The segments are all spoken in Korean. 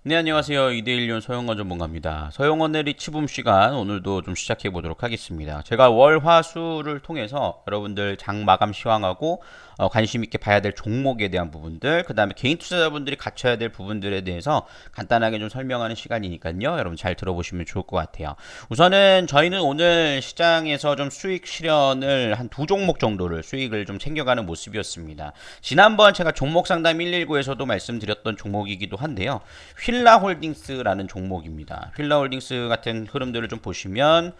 네, 안녕하세요. 2대1용 서영원 전문가입니다. 서영원의 리치붐 시간 오늘도 좀 시작해 보도록 하겠습니다. 제가 월, 화, 수를 통해서 여러분들 장 마감 시황하고 관심 있게 봐야 될 종목에 대한 부분들, 그 다음에 개인 투자자분들이 갖춰야 될 부분들에 대해서 간단하게 좀 설명하는 시간이니까요. 여러분 잘 들어보시면 좋을 것 같아요. 우선은 저희는 오늘 시장에서 좀 수익 실현을 한 두 종목 정도를 수익을 좀 챙겨가는 모습이었습니다. 지난번 제가 종목 상담 119에서도 말씀드렸던 종목이기도 한데요. 휠라홀딩스라는 종목입니다. 휠라홀딩스 같은 흐름들을 좀 보시면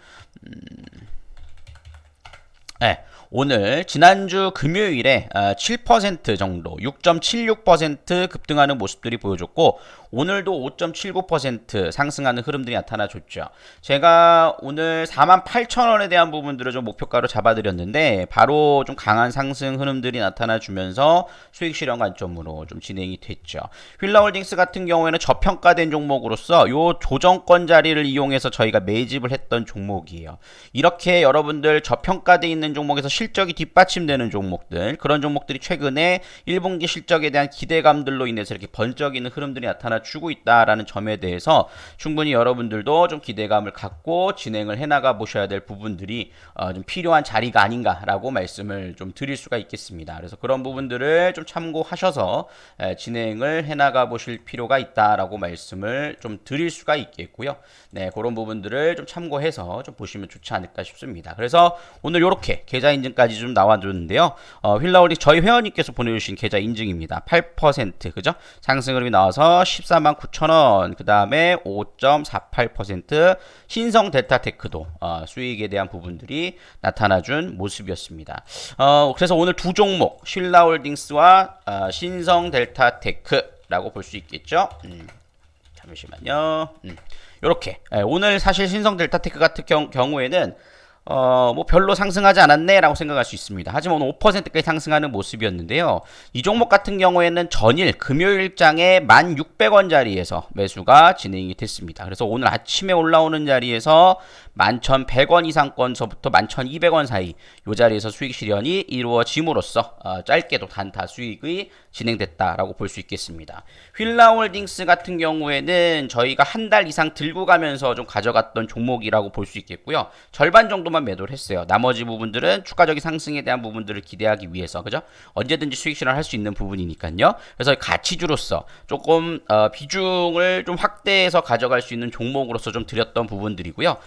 네, 오늘 지난주 금요일에 7% 정도 6.76% 급등하는 모습들이 보여줬고 오늘도 5.79% 상승하는 흐름들이 나타나줬죠. 제가 오늘 48,000원에 대한 부분들을 좀 목표가로 잡아드렸는데 바로 좀 강한 상승 흐름들이 나타나주면서 수익 실현 관점으로 좀 진행이 됐죠. 휠라홀딩스 같은 경우에는 저평가된 종목으로서 요 조정권 자리를 이용해서 저희가 매집을 했던 종목이에요. 이렇게 여러분들 저평가돼 있는 종목에서 실적이 뒷받침되는 종목들, 그런 종목들이 최근에 1분기 실적에 대한 기대감들로 인해서 이렇게 번쩍이는 흐름들이 나타나주고 있다라는 점에 대해서 충분히 여러분들도 좀 기대감을 갖고 진행을 해나가 보셔야 될 부분들이 좀 필요한 자리가 아닌가라고 말씀을 좀 드릴 수가 있겠습니다. 그래서 그런 부분들을 좀 참고하셔서 진행을 해나가 보실 필요가 있다라고 말씀을 좀 드릴 수가 있겠고요. 네, 그런 부분들을 좀 참고해서 좀 보시면 좋지 않을까 싶습니다. 그래서 오늘 이렇게 계좌 인증까지 좀 나와줬는데요. 휠라홀딩 저희 회원님께서 보내주신 계좌 인증입니다. 8% 그죠? 상승 흐름이 나와서 149,000원, 그 다음에 5.48% 신성 델타테크도 수익에 대한 부분들이 나타나준 모습이었습니다. 그래서 오늘 두 종목 휠라홀딩스와 신성 델타테크라고 볼 수 있겠죠. 잠시만요. 요렇게 오늘 사실 신성 델타테크 같은 경우에는 뭐 별로 상승하지 않았네 라고 생각할 수 있습니다. 하지만 오늘 5%까지 상승하는 모습이었는데요. 이 종목 같은 경우에는 전일 금요일장에 1,600원 자리에서 매수가 진행이 됐습니다. 그래서 오늘 아침에 올라오는 자리에서 11,100원 이상권서부터 11,200원 사이 이 자리에서 수익 실현이 이루어짐으로써 짧게도 단타 수익이 진행됐다라고 볼 수 있겠습니다. 휠라홀딩스 같은 경우에는 저희가 한 달 이상 들고 가면서 좀 가져갔던 종목이라고 볼 수 있겠고요. 절반 정도만 매도를 했어요. 나머지 부분들은 추가적인 상승에 대한 부분들을 기대하기 위해서 그죠? 언제든지 수익 실현할 수 있는 부분이니까요. 그래서 가치주로서 조금 비중을 좀 확대해서 가져갈 수 있는 종목으로서 좀 드렸던 부분들이고요.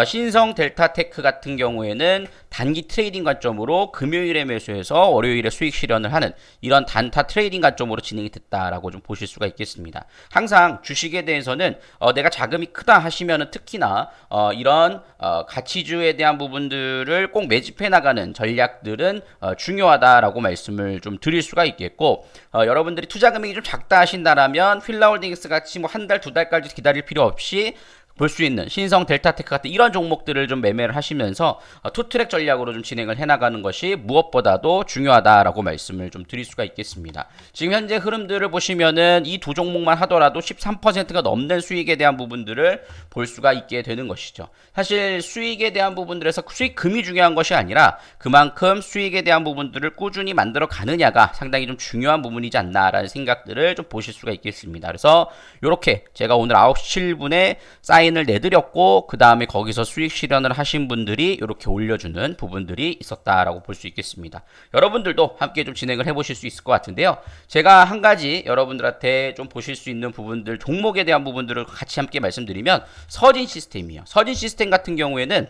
신성 델타테크 같은 경우에는 단기 트레이딩 관점으로 금요일에 매수해서 월요일에 수익 실현을 하는 이런 단타 트레이딩 관점으로 진행이 됐다라고 좀 보실 수가 있겠습니다. 항상 주식에 대해서는 내가 자금이 크다 하시면은 특히나 이런 가치주에 대한 부분들을 꼭 매집해 나가는 전략들은 중요하다라고 말씀을 좀 드릴 수가 있겠고 여러분들이 투자 금액이 좀 작다 하신다라면 휠라홀딩스 같이 뭐 한 달, 두 달까지 기다릴 필요 없이 볼 수 있는 신성 델타테크 같은 이런 종목들을 좀 매매를 하시면서 투트랙 전략으로 좀 진행을 해나가는 것이 무엇보다도 중요하다라고 말씀을 좀 드릴 수가 있겠습니다. 지금 현재 흐름들을 보시면은 이 두 종목만 하더라도 13%가 넘는 수익에 대한 부분들을 볼 수가 있게 되는 것이죠. 사실 수익에 대한 부분들에서 수익금이 중요한 것이 아니라 그만큼 수익에 대한 부분들을 꾸준히 만들어 가느냐가 상당히 좀 중요한 부분이지 않나라는 생각들을 좀 보실 수가 있겠습니다. 그래서 이렇게 제가 오늘 9시 7분에 사인을 내드렸고 그 다음에 거기서 수익 실현을 하신 분들이 이렇게 올려주는 부분들이 있었다라고 볼 수 있겠습니다. 여러분들도 함께 좀 진행을 해보실 수 있을 것 같은데요. 제가 한 가지 여러분들한테 좀 보실 수 있는 부분들 종목에 대한 부분들을 같이 함께 말씀드리면 서진 시스템이에요. 서진 시스템 같은 경우에는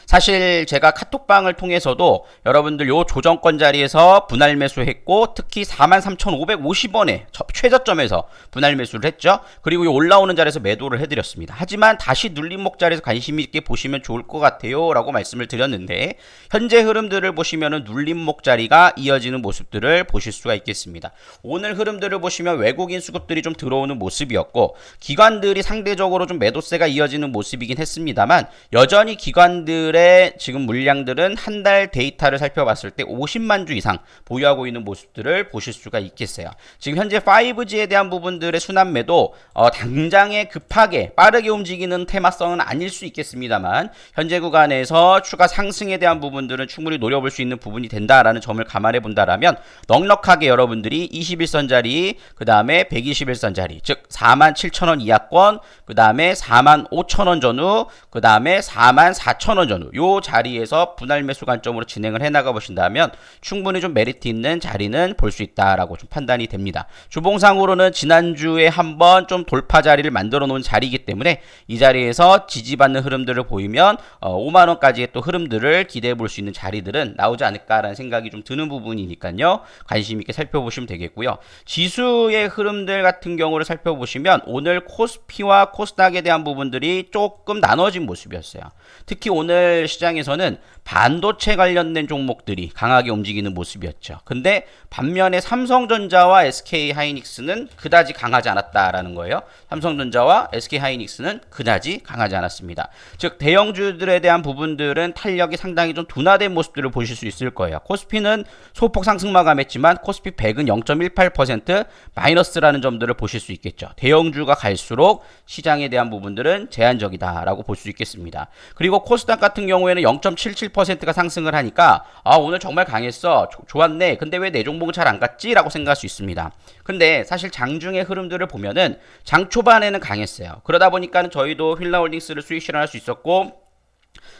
사실 제가 카톡방을 통해서도 여러분들 요 조정권 자리에서 분할 매수했고 특히 43,550원에 최저점에서 분할 매수를 했죠. 그리고 요 올라오는 자리에서 매도를 해드렸습니다. 하지만 다시 눌림목 자리에서 관심 있게 보시면 좋을 것 같아요 라고 말씀을 드렸는데 현재 흐름들을 보시면은 눌림목 자리가 이어지는 모습들을 보실 수가 있겠습니다. 오늘 흐름들을 보시면 외국인 수급들이 좀 들어오는 모습이었고 기관들이 상대적으로 좀 매도세가 이어지는 모습이긴 했습니다만 여전히 기관들 여러분들의 지금 물량들은 한 달 데이터를 살펴봤을 때 50만 주 이상 보유하고 있는 모습들을 보실 수가 있겠어요. 지금 현재 5G에 대한 부분들의 순환매도 당장에 급하게 빠르게 움직이는 테마성은 아닐 수 있겠습니다만 현재 구간에서 추가 상승에 대한 부분들은 충분히 노려볼 수 있는 부분이 된다라는 점을 감안해 본다라면 넉넉하게 여러분들이 21선짜리 그 다음에 121선짜리 즉 47,000원 이하권 그 다음에 45,000원 전후 그 다음에 44,000원 전후 요 자리에서 분할 매수 관점으로 진행을 해나가 보신다면 충분히 좀 메리트 있는 자리는 볼 수 있다라고 좀 판단이 됩니다. 주봉상으로는 지난주에 한번 좀 돌파 자리를 만들어 놓은 자리이기 때문에 이 자리에서 지지받는 흐름들을 보이면 5만원까지의 또 흐름들을 기대해 볼 수 있는 자리들은 나오지 않을까라는 생각이 좀 드는 부분이니까요. 관심 있게 살펴보시면 되겠고요. 지수의 흐름들 같은 경우를 살펴보시면 오늘 코스피와 코스닥에 대한 부분들이 조금 나눠진 모습이었어요. 특히 오늘 시장에서는 반도체 관련된 종목들이 강하게 움직이는 모습이었죠. 근데 반면에 삼성전자와 SK하이닉스는 그다지 강하지 않았다라는 거예요. 삼성전자와 SK하이닉스는 그다지 강하지 않았습니다. 즉 대형주들에 대한 부분들은 탄력이 상당히 좀 둔화된 모습들을 보실 수 있을 거예요. 코스피는 소폭 상승 마감했지만 코스피 100은 0.18% 마이너스라는 점들을 보실 수 있겠죠. 대형주가 갈수록 시장에 대한 부분들은 제한적이다라고 볼 수 있겠습니다. 그리고 코스닥 같은 경우에는 0.77%가 상승을 하니까 오늘 정말 강했어. 좋았네. 근데 왜 내 종목은 잘 안 갔지? 라고 생각할 수 있습니다. 근데 사실 장중의 흐름들을 보면은 장 초반에는 강했어요. 그러다 보니까 저희도 휠라홀딩스를 수익 실현할 수 있었고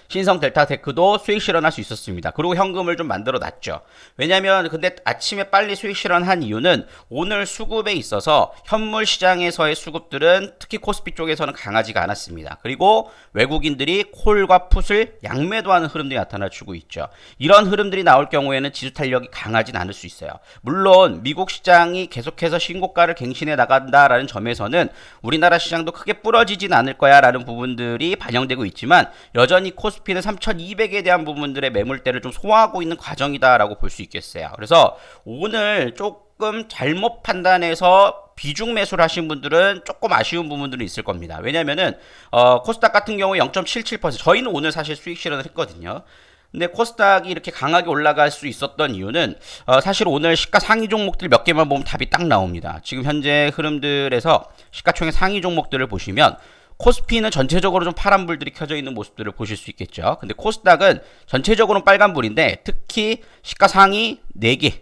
신성 델타테크도 수익 실현할 수 있었습니다. 그리고 현금을 좀 만들어 놨죠. 왜냐면 근데 아침에 빨리 수익 실현한 이유는 오늘 수급에 있어서 현물 시장에서의 수급들은 특히 코스피 쪽에서는 강하지가 않았습니다. 그리고 외국인들이 콜과 풋을 양매도하는 흐름들이 나타나주고 있죠. 이런 흐름들이 나올 경우에는 지수 탄력이 강하진 않을 수 있어요. 물론 미국 시장이 계속해서 신고가를 갱신해 나간다라는 점에서는 우리나라 시장도 크게 부러지진 않을 거야 라는 부분들이 반영되고 있지만 여전히 코스피는 3,200에 대한 부분들의 매물대를 좀 소화하고 있는 과정이다라고 볼 수 있겠어요. 그래서 오늘 조금 잘못 판단해서 비중 매수를 하신 분들은 조금 아쉬운 부분들이 있을 겁니다. 왜냐면은 코스닥 같은 경우에 0.77% 저희는 오늘 사실 수익 실현을 했거든요. 근데 코스닥이 이렇게 강하게 올라갈 수 있었던 이유는 사실 오늘 시가 상위 종목들 몇 개만 보면 답이 딱 나옵니다. 지금 현재 흐름들에서 시가총액 상위 종목들을 보시면 코스피는 전체적으로 좀 파란불들이 켜져 있는 모습들을 보실 수 있겠죠. 근데 코스닥은 전체적으로는 빨간불인데 특히 시가 상위 4개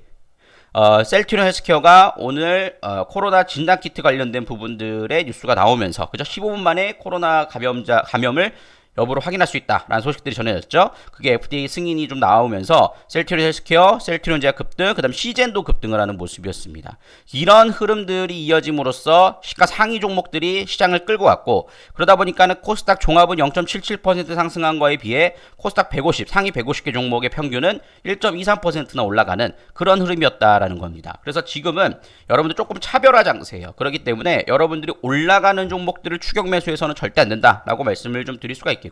셀트리온 헬스케어가 오늘 코로나 진단키트 관련된 부분들의 뉴스가 나오면서 그저 15분 만에 코로나 감염을 여부를 확인할 수 있다라는 소식들이 전해졌죠. 그게 FDA 승인이 좀 나오면서 셀트리온 헬스케어, 셀트리온 제약 급등, 그다음 시젠도 급등을 하는 모습이었습니다. 이런 흐름들이 이어짐으로써 시가 상위 종목들이 시장을 끌고 왔고 그러다 보니까는 코스닥 종합은 0.77% 상승한 거에 비해 코스닥 150, 상위 150개 종목의 평균은 1.23%나 올라가는 그런 흐름이었다라는 겁니다. 그래서 지금은 여러분들 조금 차별화 장세예요. 그렇기 때문에 여러분들이 올라가는 종목들을 추격 매수해서는 절대 안 된다라고 말씀을 좀 드릴 수가 있겠고요.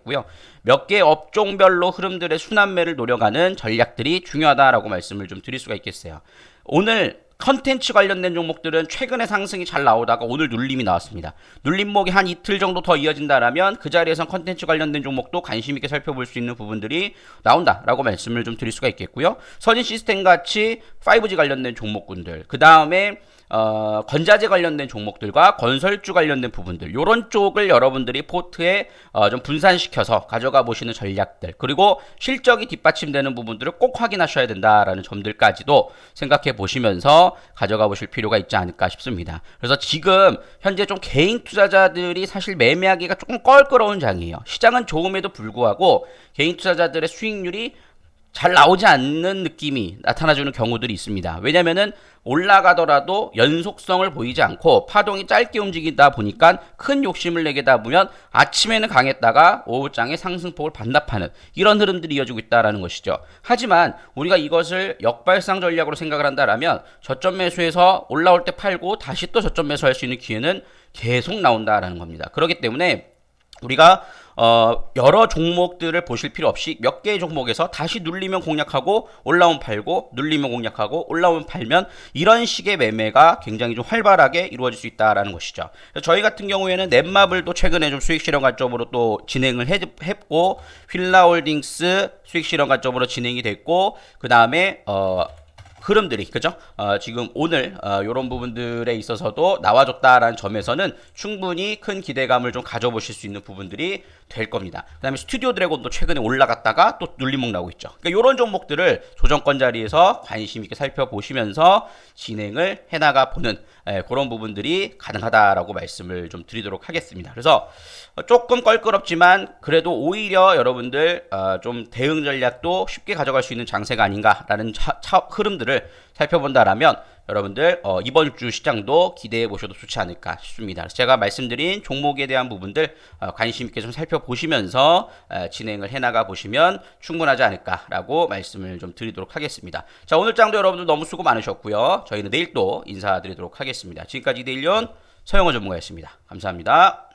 몇 개 업종별로 흐름들의 순환매를 노려가는 전략들이 중요하다라고 말씀을 좀 드릴 수가 있겠어요. 오늘 컨텐츠 관련된 종목들은 최근에 상승이 잘 나오다가 오늘 눌림이 나왔습니다. 눌림목이 한 이틀 정도 더 이어진다라면 그 자리에선 컨텐츠 관련된 종목도 관심 있게 살펴볼 수 있는 부분들이 나온다라고 말씀을 좀 드릴 수가 있겠고요. 선인 시스템 같이 5G 관련된 종목군들, 그 다음에 건자재 관련된 종목들과 건설주 관련된 부분들 요런 쪽을 여러분들이 포트에 좀 분산시켜서 가져가 보시는 전략들 그리고 실적이 뒷받침되는 부분들을 꼭 확인하셔야 된다라는 점들까지도 생각해 보시면서 가져가 보실 필요가 있지 않을까 싶습니다. 그래서 지금 현재 좀 개인 투자자들이 사실 매매하기가 조금 껄끄러운 장이에요. 시장은 좋음에도 불구하고 개인 투자자들의 수익률이 잘 나오지 않는 느낌이 나타나주는 경우들이 있습니다. 왜냐면은 올라가더라도 연속성을 보이지 않고 파동이 짧게 움직이다 보니까 큰 욕심을 내게다 보면 아침에는 강했다가 오후장에 상승폭을 반납하는 이런 흐름들이 이어지고 있다는 것이죠. 하지만 우리가 이것을 역발상 전략으로 생각을 한다면 저점 매수해서 올라올 때 팔고 다시 또 저점 매수할 수 있는 기회는 계속 나온다라는 겁니다. 그렇기 때문에 우리가 여러 종목들을 보실 필요 없이 몇 개의 종목에서 다시 눌리면 공략하고 올라오면 팔고 눌리면 공략하고 올라오면 팔면 이런 식의 매매가 굉장히 좀 활발하게 이루어질 수 있다라는 것이죠. 저희 같은 경우에는 넷마블 또 최근에 좀 수익 실현 관점으로 또 진행을 했고 휠라홀딩스 수익 실현 관점으로 진행이 됐고 그 다음에 흐름들이 그죠? 지금 오늘 이런 부분들에 있어서도 나와줬다라는 점에서는 충분히 큰 기대감을 좀 가져보실 수 있는 부분들이 될 겁니다. 그 다음에 스튜디오 드래곤도 최근에 올라갔다가 또 눌림목 나오고 있죠. 그러니까 이런 종목들을 조정권 자리에서 관심 있게 살펴보시면서 진행을 해나가 보는 그런 부분들이 가능하다라고 말씀을 좀 드리도록 하겠습니다. 그래서 조금 껄끄럽지만 그래도 오히려 여러분들 좀 대응 전략도 쉽게 가져갈 수 있는 장세가 아닌가라는 흐름들을 살펴본다라면 여러분들 이번 주 시장도 기대해 보셔도 좋지 않을까 싶습니다. 그래서 제가 말씀드린 종목에 대한 부분들 관심 있게 좀 살펴보시면서 진행을 해나가 보시면 충분하지 않을까라고 말씀을 좀 드리도록 하겠습니다. 자, 오늘 장도 여러분들 너무 수고 많으셨고요. 저희는 내일 또 인사드리도록 하겠습니다. 지금까지 이대일련 서영원 전문가였습니다. 감사합니다.